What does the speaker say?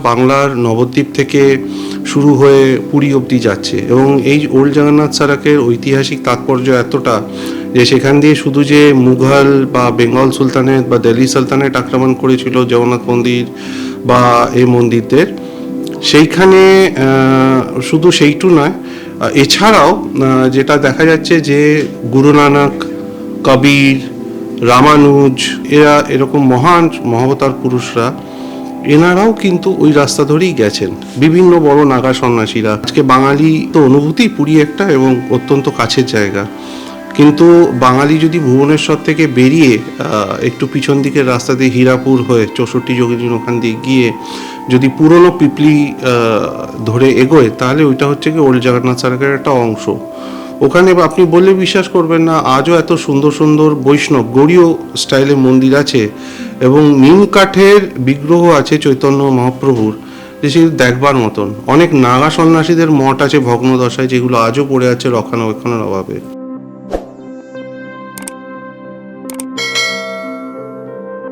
বাংলার নবদ্বীপ থেকে শুরু হয়ে পুরী অবধি যাচ্ছে এবং এই ওল্ড জগন্নাথ সড়কের ঐতিহাসিক তাৎপর্য এতটা যে সেখান দিয়ে শুধু যে মুঘল বা বেঙ্গল সুলতানেট বা দিল্লি সুলতানেট আক্রমণ করেছিল জগন্নাথ মন্দির বা এই মন্দিরদের, সেইখানে শুধু সেইটু নয়, এছাড়াও যেটা দেখা যাচ্ছে যে গুরু নানক, কবির, রামানুজ, এরা এরকম মহান মহাবতার পুরুষরা এনারাও কিন্তু ওই রাস্তা ধরেই গেছেন। বিভিন্ন বড় নাগা সন্ন্যাসীরা, আজকে বাঙালি তো অনুভূতি পুরী একটা এবং অত্যন্ত কাছের জায়গা, কিন্তু বাঙালি যদি ভুবনেশ্বর থেকে বেরিয়ে একটু পিছন দিকের রাস্তা দিয়ে হীরাপুর হয়ে 64 যোগিনী ওখান দিয়ে গিয়ে যদি পুরনো পিপলি ধরে এগোয়, তাহলে ওইটা হচ্ছে কি ওল্ড জগন্নাথ সড়কের একটা অংশ। ওখানে আপনি বললে বিশ্বাস করবেন না, আজও এত সুন্দর সুন্দর বৈষ্ণব গৌড়ীয় স্টাইলের মন্দির আছে এবং নিম কাঠের বিগ্রহ আছে চৈতন্য মহাপ্রভুর, যে সেগুলো দেখবার মতন। অনেক নাগা সন্ন্যাসীদের মঠ আছে ভগ্নদশায়, যেগুলো আজও পড়ে আছে রক্ষণাবেক্ষণের অভাবে।